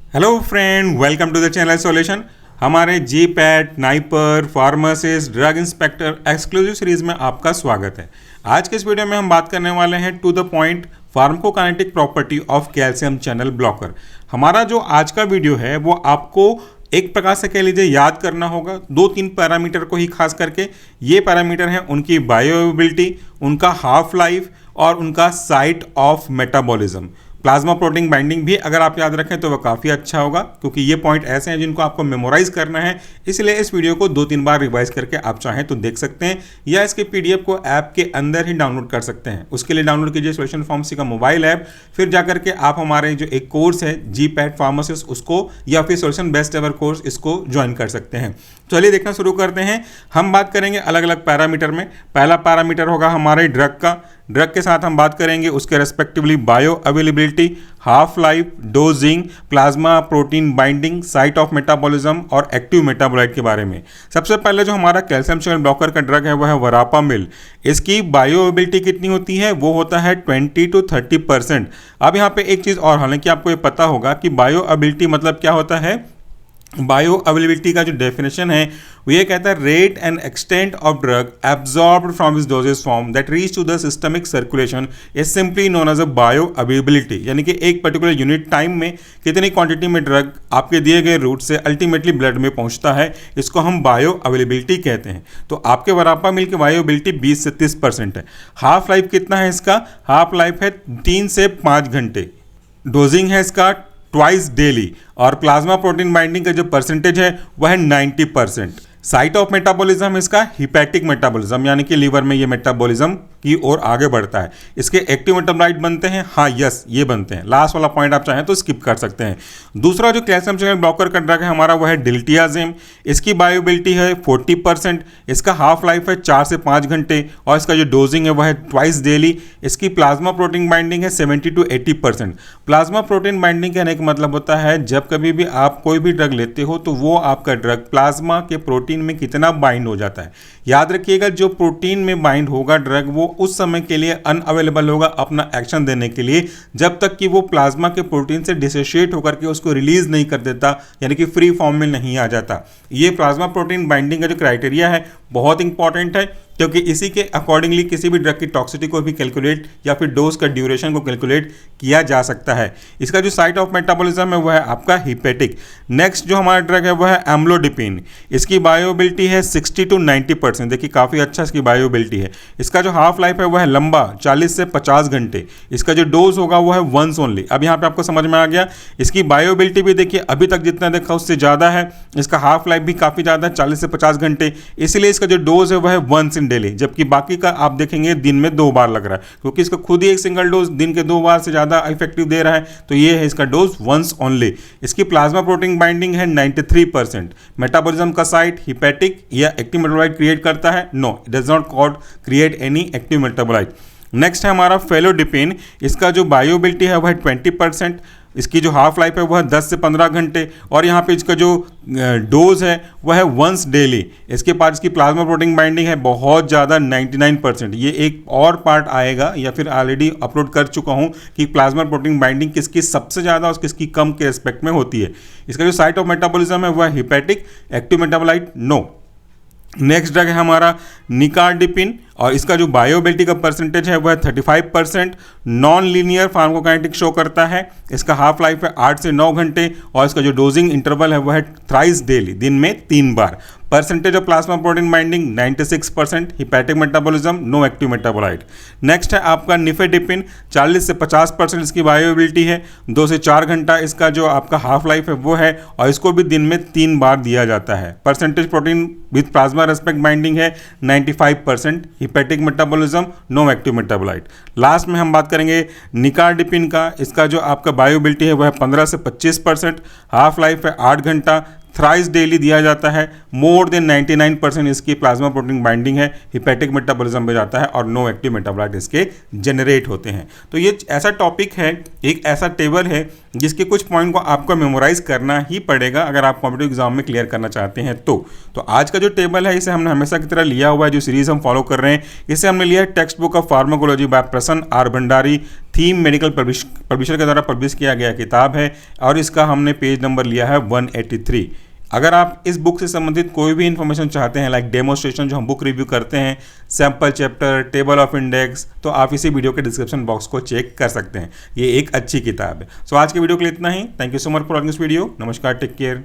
Hello friend, welcome to the channel solution. हमारे GPAT NIPER pharmacist drug inspector exclusive series में आपका स्वागत है। आज के इस वीडियो में हम बात करने वाले हैं to the point pharmacokinetic property of calcium channel blocker. हमारा जो आज का वीडियो है वो आपको एक प्रकार से कह लीजिए याद करना होगा। 2-3 पैरामीटर को ही खास करके, ये पैरामीटर हैं उनकी बायोअवेलेबिलिटी, उनका हाफ लाइफ और उनका site of metabolism. Plasma protein binding भी अगर आप याद रखें तो वह काफ़ी अच्छा होगा, क्योंकि ये पॉइंट ऐसे हैं जिनको आपको मेमोराइज करना है। इसलिए इस वीडियो को 2-3 बार रिवाइज करके आप चाहें तो देख सकते हैं, या इसके पीडीएफ को ऐप के अंदर ही डाउनलोड कर सकते हैं। उसके लिए डाउनलोड कीजिए सॉल्यूशन फार्मेसी का मोबाइल ऐप, फिर जाकर के आप हमारे जो एक कोर्स है जी पैट फार्मासिस्ट उसको, या फिर सॉल्यूशन बेस्ट एवर कोर्स इसको ज्वाइन कर सकते हैं। चलिए देखना शुरू करते हैं। हम बात करेंगे अलग अलग पैरामीटर में। पहला पैरामीटर होगा हमारे ड्रग का। ड्रग के साथ हम बात करेंगे उसके respectively bio availability, half life, dosing, plasma protein binding, site of metabolism और एक्टिव मेटाबोलाइट के बारे में। सबसे पहले जो हमारा कैल्शियम चैनल ब्लॉकर का ड्रग है वह है वरापामिल। इसकी बायो अवेलेबिलिटी कितनी होती है? वो होता है 20 to 30%। अब यहाँ पे एक चीज़ और, हालांकि आपको ये पता होगा कि बायो अवेलेबिलिटी मतलब क्या होता है। बायो अवेलेबिलिटी का जो डेफिनेशन है वो ये कहता है rate and extent of drug absorbed from इस dosage form that reach to the systemic circulation is simply known as a bioavailability. यानी कि एक पर्टिकुलर यूनिट टाइम में कितनी क्वांटिटी में ड्रग आपके दिए गए रूट से अल्टीमेटली ब्लड में पहुंचता है, इसको हम बायो अवेलेबिलिटी कहते हैं। तो आपके वरापामिल की बायो अवेलेबिलिटी 20 से 30% है। हाफ लाइफ कितना है इसका? हाफ लाइफ है 3 से 5 घंटे। डोजिंग है इसका ट्वाइस डेली, और प्लाज्मा प्रोटीन बाइंडिंग का जो परसेंटेज है वह है 90%। साइट ऑफ मेटाबॉलिज्म इसका हिपैटिक मेटाबॉलिज्म, यानी कि लीवर में ये मेटाबॉलिज्म की ओर आगे बढ़ता है। इसके एक्टिव मेटाबोलाइट बनते हैं, हाँ यस ये बनते हैं। लास्ट वाला पॉइंट आप चाहें तो स्किप कर सकते हैं। दूसरा जो कैल्शियम चैनल ब्लॉकर का ड्रग है हमारा वह है डिल्टियाजेम। इसकी बायोअवेलेबिलिटी है 40%। इसका हाफ लाइफ है 4 से 5 घंटे, और इसका जो डोजिंग है वह है ट्वाइस डेली। इसकी प्लाज्मा प्रोटीन बाइंडिंग है 70 to 80%। प्लाज्मा प्रोटीन बाइंडिंग कहने का मतलब होता है जब कभी भी आप कोई भी ड्रग लेते हो तो वो आपका ड्रग प्लाज्मा के प्रोटीन में कितना बाइंड हो जाता है। याद रखिएगा, जो प्रोटीन में बाइंड होगा ड्रग वो उस समय के लिए अनअवेलेबल होगा अपना एक्शन देने के लिए, जब तक कि वो प्लाज्मा के प्रोटीन से डिसोशिएट होकर के उसको रिलीज नहीं कर देता, यानी कि फ्री फॉर्म में नहीं आ जाता। ये प्लाज्मा प्रोटीन बाइंडिंग का जो क्राइटेरिया है बहुत इंपॉर्टेंट है, क्योंकि इसी के अकॉर्डिंगली किसी भी ड्रग की टॉक्सिसिटी को भी कैलकुलेट या फिर डोज का ड्यूरेशन को कैलकुलेट किया जा सकता है। इसका जो साइट ऑफ मेटाबॉलिज्म है वह है आपका हिपैटिक। नेक्स्ट जो हमारा ड्रग है वह है एम्लोडिपिन। इसकी बायोअवेलेबिलिटी है 60 to 90%। देखिए काफ़ी अच्छा इसकी बायोअवेलेबिलिटी है। इसका जो हाफ लाइफ है वह है लंबा, 40 से 50 घंटे। इसका जो डोज होगा वो है वंस ओनली। अब यहाँ पे आपको समझ में आ गया। इसकी बायोअवेलेबिलिटी भी देखिए अभी तक जितना देखा उससे ज़्यादा है। इसका हाफ लाइफ भी काफ़ी ज़्यादा है, 40 से 50 घंटे। इसलिए इसका जो डोज है वह है वंस इन डेली, जबकि बाकी का आप देखेंगे दिन में 2 बार लग रहा है, क्योंकि इसका खुद ही एक सिंगल डोज दिन के 2 बार से ज़्यादा इफेक्टिव दे रहा है। तो ये है इसका डोज वंस ओनली। इसकी प्लाज्मा प्रोटीन बाइंडिंग है 93%। मेटाबॉलिज्म का साइट हिपैटिक या एक्टिव मेटाबोलाइट क्रिएट करता है? No, it does not create any active metabolite. Next है हमारा फेलोडिपिन। इसका जो बायोअवेलेबिलिटी है वह 20%। इसकी जो हाफ लाइफ है वह 10 से 15 घंटे, और यहाँ पे इसका जो डोज है वह है वंस डेली। इसके बाद इसकी प्लाज्मा प्रोटीन बाइंडिंग है बहुत ज़्यादा 99%। ये एक और पार्ट आएगा या फिर ऑलरेडी अपलोड कर चुका हूँ कि प्लाज्मा प्रोटीन बाइंडिंग किसकी सबसे ज़्यादा और किसकी कम के रिस्पेक्ट में होती है। इसका जो साइट ऑफ मेटाबॉलिज्म है वह hepatic. Active metabolite no. Next drug है हमारा निकार्डिपिन, और इसका जो बायोअवेलेबिलिटी का परसेंटेज है वह 35%। नॉन लीनियर फार्माकोकाइनेटिक शो करता है। इसका हाफ लाइफ है 8 से 9 घंटे, और इसका जो डोजिंग इंटरवल है वह है थ्राइस डेली, दिन में 3 बार। Percentage of plasma protein binding 96%। Hepatic metabolism, no active metabolite. Next है आपका निफेडिपिन। 40 से 50% इसकी बायोअवेलेबिलिटी है। 2 से 4 घंटा इसका जो आपका हाफ लाइफ है वो है, और इसको भी दिन में 3 बार दिया जाता है। Percentage protein with plasma respect binding है 95%। Hepatic metabolism, no active metabolite. Last में हम बात करेंगे निकार्डिपिन का। इसका जो आपका बायोअवेलेबिलिटी है वह है 15 से 25%। हाफ लाइफ है 8 घंटा। थ्राइस डेली दिया जाता है। मोर देन 99% इसकी प्लाज्मा प्रोटीन बाइंडिंग है, हिपैटिक मेटाबॉलिज्म में जाता है, और नो एक्टिव मेटाबोलाइट इसके जनरेट होते हैं। तो ये ऐसा टॉपिक है, एक ऐसा टेबल है जिसके कुछ पॉइंट को आपको मेमोराइज करना ही पड़ेगा अगर आप कॉम्पिटिटिव एग्जाम में क्लियर करना चाहते हैं तो आज का जो टेबल है इसे हमने हमेशा की तरह लिया हुआ है। जो सीरीज हम फॉलो कर रहे हैं इसे हमने लिया है textbook of pharmacology by Prasanna R Bhandari, theme medical publisher के द्वारा पब्लिश किया गया किताब है और इसका हमने पेज नंबर लिया है 183। अगर आप इस बुक से संबंधित कोई भी इन्फॉर्मेशन चाहते हैं, लाइक डेमोस्ट्रेशन जो हम बुक रिव्यू करते हैं, sample chapter, table of index, तो आप इसी वीडियो के डिस्क्रिप्शन बॉक्स को चेक कर सकते हैं। ये एक अच्छी किताब है। सो आज के वीडियो के लिए इतना ही। Thank you so much for watching this video. नमस्कार, टेक केयर।